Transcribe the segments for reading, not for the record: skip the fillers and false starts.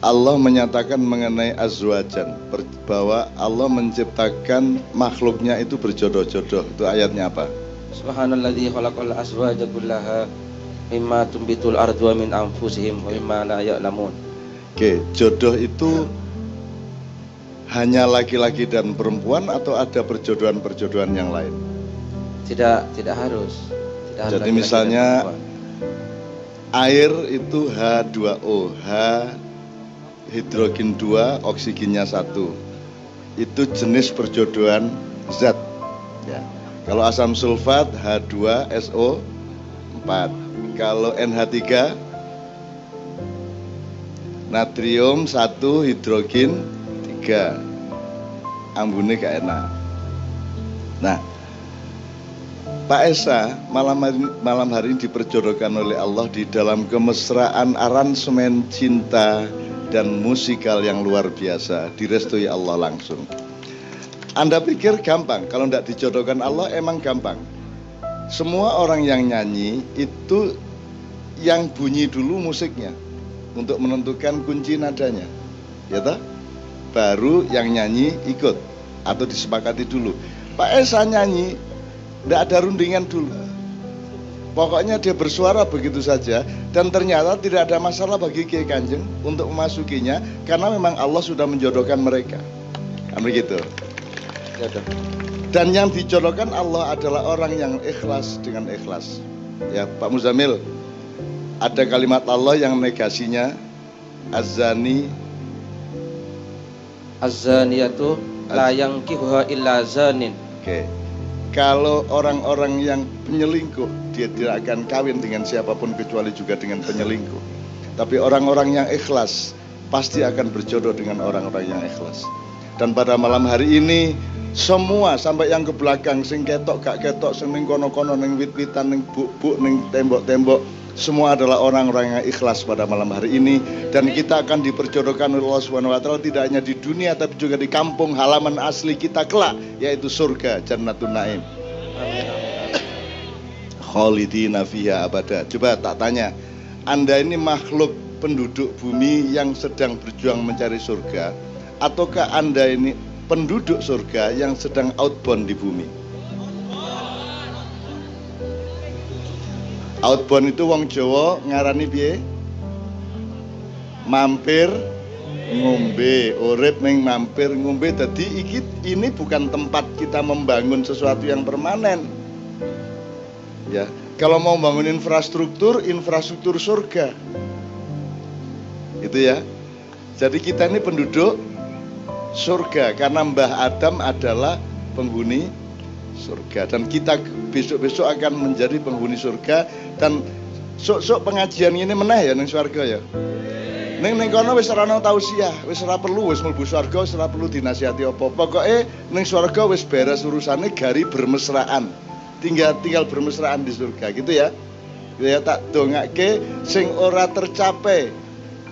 Allah menyatakan mengenai azwajan, bahwa Allah menciptakan makhluknya itu berjodoh-jodoh. Itu ayatnya apa? Subhanalladzi khalaqal azwaja kullaha mimma tumbitul ardu wa min anfusihim wa mimma la ya'lamun. Oke, jodoh itu hanya laki-laki dan perempuan atau ada perjodohan-perjodohan yang lain? Tidak harus. Jadi misalnya air itu H2O, H hidrogen 2, oksigennya 1. Itu jenis perjodohan zat. Ya. Kalau asam sulfat H2SO 4. Kalau NH3 natrium 1, hidrogen 3. Ambune gak enak. Nah, Pak Esa malam hari ini diperjodohkan oleh Allah di dalam kemesraan aransemen cinta dan musikal yang luar biasa, direstui Allah langsung. Anda pikir gampang? Kalau tidak dijodohkan Allah emang gampang. Semua orang yang nyanyi itu yang bunyi dulu musiknya untuk menentukan kunci nadanya, ya toh? Baru yang nyanyi ikut atau disepakati dulu. Pak Esa nyanyi, tidak ada rundingan dulu. Pokoknya dia bersuara begitu saja, dan ternyata tidak ada masalah bagi Kiai Kanjeng untuk memasukinya karena memang Allah sudah menjodohkan mereka. Kan begitu. Dan yang dijodohkan Allah adalah orang yang ikhlas dengan ikhlas. Ya, Pak Muzamil, ada kalimat Allah yang negasinya az-zaniyatu la yankihuha illa zanin. Oke. Kalau orang-orang yang penyelingkuh, dia tidak akan kawin dengan siapapun kecuali juga dengan penyelingkuh. Tapi orang-orang yang ikhlas pasti akan berjodoh dengan orang-orang yang ikhlas. Dan pada malam hari ini semua sampai yang ke belakang, sing ketok gak ketok, sing ning kono-kono, ning wit-witan, ning buk-buk, ning tembok-tembok, semua adalah orang-orang yang ikhlas pada malam hari ini. Dan kita akan diperjodohkan oleh Allah Subhanahu wa taala tidak hanya di dunia tapi juga di kampung halaman asli kita kelak, yaitu surga Jannatun Naim. Khalidina fiha abada. Coba tak tanya, Anda ini makhluk penduduk bumi yang sedang berjuang mencari surga, ataukah Anda ini penduduk surga yang sedang outbound di bumi? Outbound itu wong Jawa ngarani piye? Mampir ngombe, urip ning mampir ngombe. Dadi ini bukan tempat kita membangun sesuatu yang permanen. Ya, kalau mau bangun infrastruktur surga. Itu ya. Jadi kita ini penduduk surga karena Mbah Adam adalah penghuni surga, dan kita besok-besok akan menjadi penghuni surga. Dan sok-sok pengajian ini meneh ya ning swarga ya. Ning kono wis ora ono tausiah, wis ora perlu, wis mlebu swarga, wis ora perlu dinasihati apa. Pokoke ning swarga wis beres urusane, gari bermesraan. Tinggal bermesraan di surga gitu ya. Ya tak dongake sing ora tercapai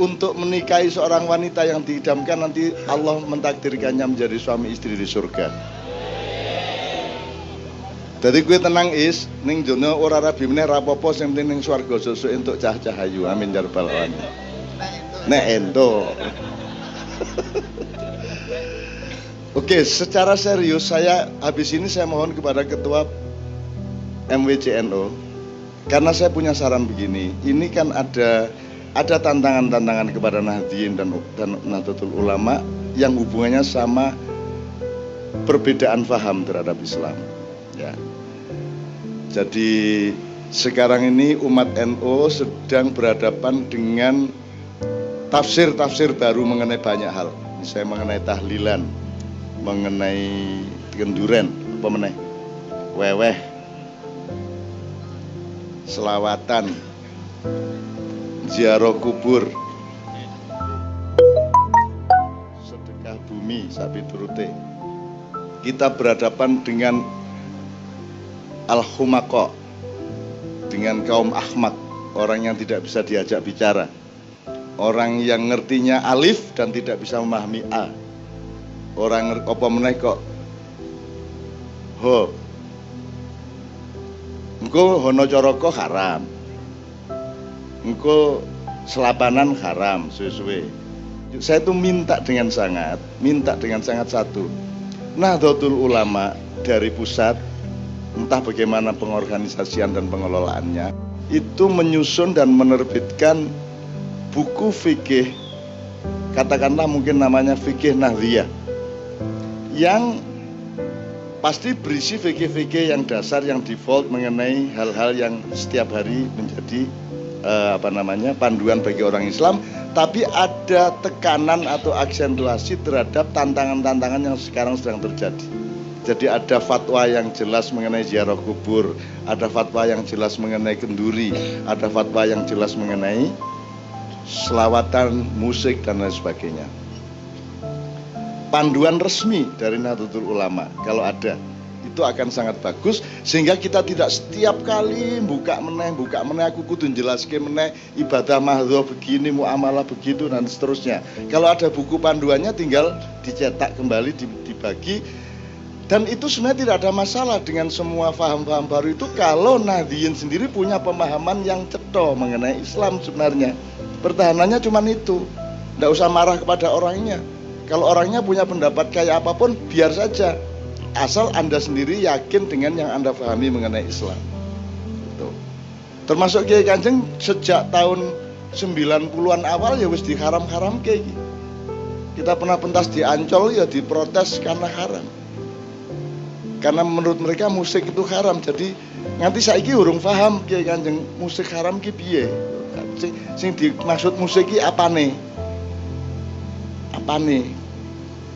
untuk menikahi seorang wanita yang diidamkan, nanti Allah mentakdirkannya menjadi suami istri di surga. Jadi gue tenang is, ning donya ora rabi meneh ra apa-apa, sing penting ning swarga sesuk entuk cah-cah ayu. Amin ya rabbal alamin. Nek ento. Oke, secara serius habis ini saya mohon kepada ketua MWCNO, karena saya punya saran begini. Ini kan ada tantangan-tantangan kepada Nahdliyin dan Nahdlatul Ulama yang hubungannya sama perbedaan faham terhadap Islam. Ya. Jadi sekarang ini umat NU sedang berhadapan dengan tafsir-tafsir baru mengenai banyak hal. Misalnya mengenai tahlilan, mengenai kenduren, apa meneh? Weweh, selawatan, ziarah kubur, sedekah bumi, sapi turute. Kita berhadapan dengan al-humaqa, dengan kaum ahmak, orang yang tidak bisa diajak bicara, orang yang ngertinya alif dan tidak bisa memahami a, orang apa meneh kok ho, engko hono coroko haram, engko selapanan haram suwe-suwe, Saya itu minta dengan sangat satu. Nahdlatul Ulama dari pusat, entah bagaimana pengorganisasian dan pengelolaannya, itu menyusun dan menerbitkan buku fikih, katakanlah mungkin namanya fikih Nahdliyah, yang pasti berisi fikih-fikih yang dasar, yang default mengenai hal-hal yang setiap hari menjadi panduan bagi orang Islam, tapi ada tekanan atau aksentuasi terhadap tantangan-tantangan yang sekarang sedang terjadi. Jadi ada fatwa yang jelas mengenai ziarah kubur, ada fatwa yang jelas mengenai kenduri, ada fatwa yang jelas mengenai selawatan, musik dan lain sebagainya. Panduan resmi dari Nahdlatul Ulama kalau ada, itu akan sangat bagus, sehingga kita tidak setiap kali buka meneh aku kudu njelaske meneh ibadah mahdhah begini, muamalah begitu dan seterusnya. Kalau ada buku panduannya tinggal dicetak kembali, dibagi, dan itu sebenarnya tidak ada masalah dengan semua paham-paham baru itu kalau Nahdliyin sendiri punya pemahaman yang cetha mengenai Islam. Sebenarnya pertahanannya cuma itu, tidak usah marah kepada orangnya. Kalau orangnya punya pendapat kayak apapun, biar saja, asal Anda sendiri yakin dengan yang Anda pahami mengenai Islam. Gitu. Termasuk Kiai Kanjeng sejak tahun 90-an awal ya wis diharam-haram kayak gitu. Kita pernah pentas di Ancol ya diprotes karena haram. Karena menurut mereka musik itu haram. Jadi nganti saiki urung paham Kiai Kanjeng musik haram ki piye. Sing dimaksud musik ki apane?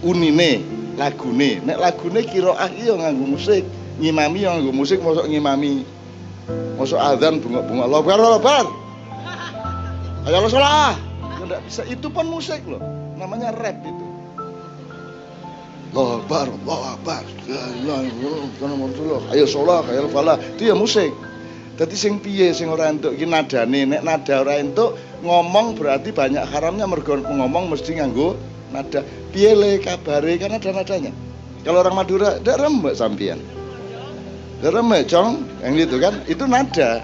Unine, lagune. Nek lagune qiraah iki ya nganggo musik, ngimami ya nganggo musik, mosok ngimami. Mosok azan bunga-bunga Allahu Akbar. Ayo salah. Enggak bisa, itu pun musik loh. Namanya rap itu. Allahu Akbar. Ayo salah, ayo falah. Itu ya musik. Dadi sing piye sing ora entuk iki nadane, nek nada ora entuk ngomong berarti banyak haramnya, mergo ngomong mesti nganggo nada. Piye le kabare, kan ada nadanya. Kalau orang Madura ndak rembek sampean. Ndak rembek cong, yang gitu kan, itu nada.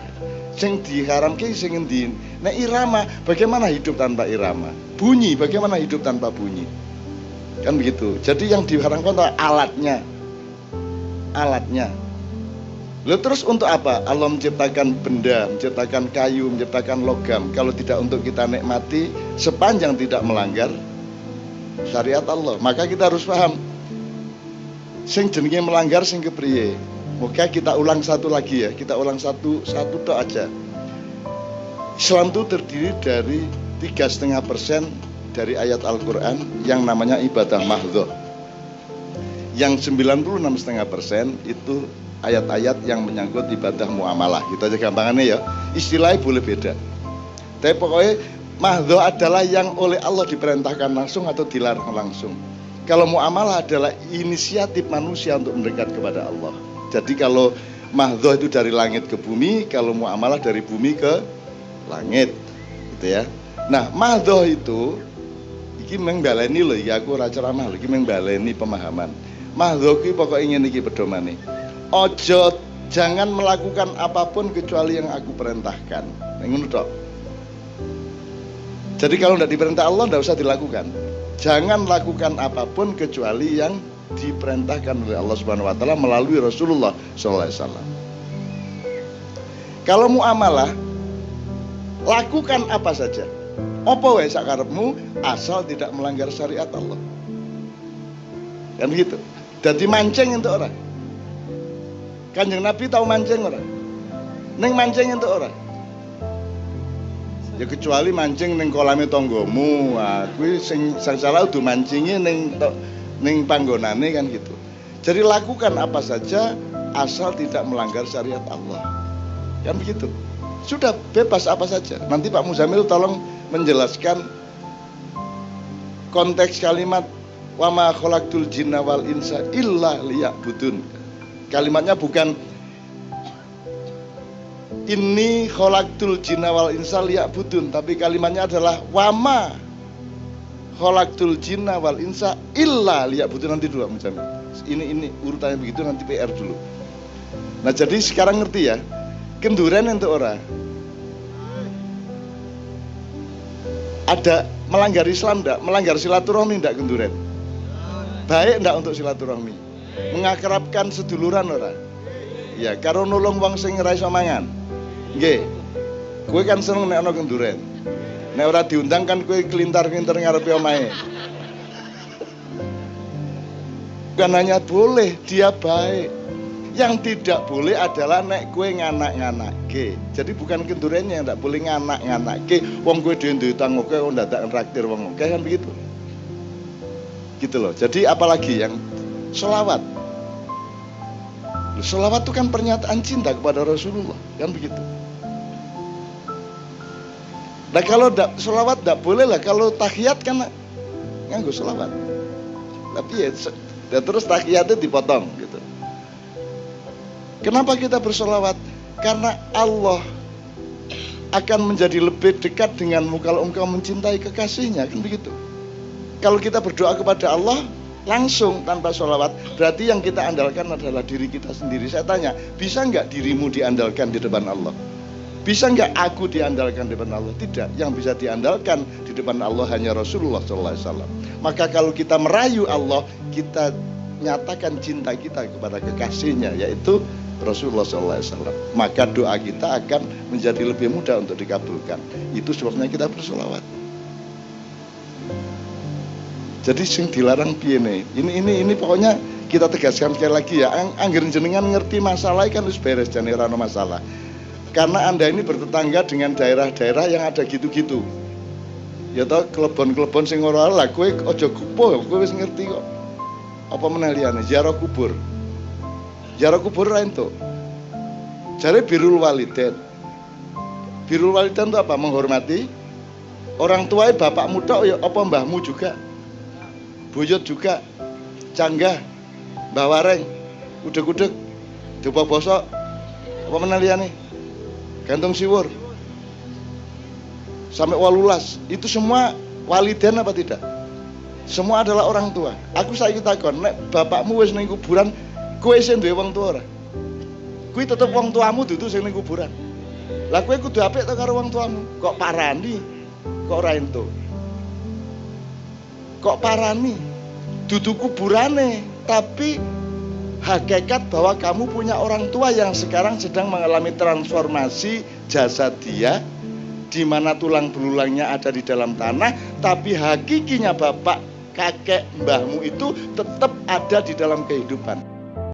Sing diharamke sing endi? Nek irama, bagaimana hidup tanpa irama? Bunyi, bagaimana hidup tanpa bunyi? Kan begitu. Jadi yang diharamkan adalah alatnya. Lalu terus untuk apa? Allah menciptakan benda, menciptakan kayu, menciptakan logam. Kalau tidak untuk kita nikmati, sepanjang tidak melanggar syariat Allah, maka kita harus paham sing jenenge melanggar sing kepriye. Oke, kita ulang satu lagi ya, kita ulang satu tok aja. Islam itu terdiri dari 3,5% dari ayat Al-Quran yang namanya ibadah mahdhah. Yang 96,5% itu ayat-ayat yang menyangkut ibadah muamalah. Gitu aja gampangannya ya. Istilahnya boleh beda, tapi pokoknya mahdhah adalah yang oleh Allah diperintahkan langsung atau dilarang langsung. Kalau muamalah adalah inisiatif manusia untuk mendekat kepada Allah. Jadi kalau mahdhah itu dari langit ke bumi, kalau muamalah dari bumi ke langit, gitu ya. Nah, mahdhah itu iki mengbaleni lho, ya aku ora ceramah lho, iki mengbaleni pemahaman. Mahdhah iki pokoke ngene iki pedomane. Ojo, jangan melakukan apapun kecuali yang aku perintahkan. Ngono tok. Jadi kalau tidak diperintah Allah, tidak usah dilakukan. Jangan lakukan apapun kecuali yang diperintahkan oleh Allah Subhanahu Wa Taala melalui Rasulullah SAW. Kalau muamalah, lakukan apa saja. Apa wae sakarepmu, asal tidak melanggar syariat Allah. Kan gitu. Jadi mancing untuk orang. Kanjeng Nabi tahu mancing orang. Neng mancing untuk orang. Ya kecuali mancing ning kolame tanggamu, kuwi sing salah udah mancinge ning panggonane kan gitu. Jadi lakukan apa saja asal tidak melanggar syariat Allah. Kan begitu. Sudah bebas apa saja. Nanti Pak Muzamil tolong menjelaskan konteks kalimat wa ma khalaqtul jinna wal insa illa liya'budun. Kalimatnya bukan ini khalaqtul jinna wal insa liya'budun, tapi kalimatnya adalah wama khalaqtul jinna wal insa illa liya'budun. Nanti dulu Muzamil. Ini urutannya begitu, nanti PR dulu. Nah, jadi sekarang ngerti ya. Kenduren untuk orang. Ada melanggar Islam enggak? Melanggar silaturahmi enggak Genduren? Baik enggak untuk silaturahmi? Mengakrabkan seduluran ora? Ya, karo nulung wong sing ora iso mangan. Nggih. Kowe kan seneng nek ana Genduren. Nek ora diundang kan kowe kelintar-kelintar ngarepe omahe. Bukan hanya boleh, dia baik. Yang tidak boleh adalah nek kue nganak-nganakke. Jadi bukan Gendurennya yang tidak boleh nganak-nganakke. Wong kue duwe utang oke, wong dadak traktir wong oke, kan begitu. Gitu loh. Jadi apalagi yang sholawat. Sholawat itu kan pernyataan cinta kepada Rasulullah, kan begitu. Nah kalau sholawat tidak boleh lah. Kalau tahiyat kan nganggo sholawat. Tapi ya terus tahiyatnya dipotong gitu. Kenapa kita bersolawat? Karena Allah akan menjadi lebih dekat denganmu kalau engkau mencintai kekasihnya, kan begitu. Kalau kita berdoa kepada Allah langsung tanpa solawat, berarti yang kita andalkan adalah diri kita sendiri. Saya tanya, bisa nggak dirimu diandalkan di depan Allah? Bisa nggak aku diandalkan di depan Allah? Tidak. Yang bisa diandalkan di depan Allah hanya Rasulullah SAW. Maka kalau kita merayu Allah, kita nyatakan cinta kita kepada kekasihnya, yaitu Rasulullah SAW. Maka doa kita akan menjadi lebih mudah untuk dikabulkan. Itu sebabnya kita bersolawat. Jadi sing dilarang piye nih? Ini pokoknya kita tegaskan sekali lagi ya. Angger jenengan ngerti masalah kan wis beres jane ora ono masalah. Karena Anda ini bertetangga dengan daerah-daerah yang ada gitu-gitu. Ya toh klebon-klebon sing ora lah kowe aja kupo, kowe wis ngerti kok. Apa meneh liyane ziarah kubur. Ziarah kubur ra entuk. Jare birrul walidain. Birrul walidain itu apa? Menghormati orang tua, bapakmu tok ya apa mbahmu juga. Buyut juga. Canggah, Mbah Wareng, udeg-udeg, coba bosok. Apa meneh liyane? Gantung siwur. Sampai 18. Itu semua walidain apa tidak? Semua adalah orang tua. Aku saiki takon, nek bapakmu wis ning kuburan, kowe sing duwe wong tua ora? Kuwi tetep wong tuamu dudu sing ning kuburan. Lah kowe kudu apik to karo wong tuamu. Kok parani? Kok ora entuk? Kok parani? Dudu kuburane, tapi hakikat bahwa kamu punya orang tua yang sekarang sedang mengalami transformasi jasad dia, di mana tulang belulangnya ada di dalam tanah, tapi hakikinya bapak, kakek, mbahmu itu tetap ada di dalam kehidupan.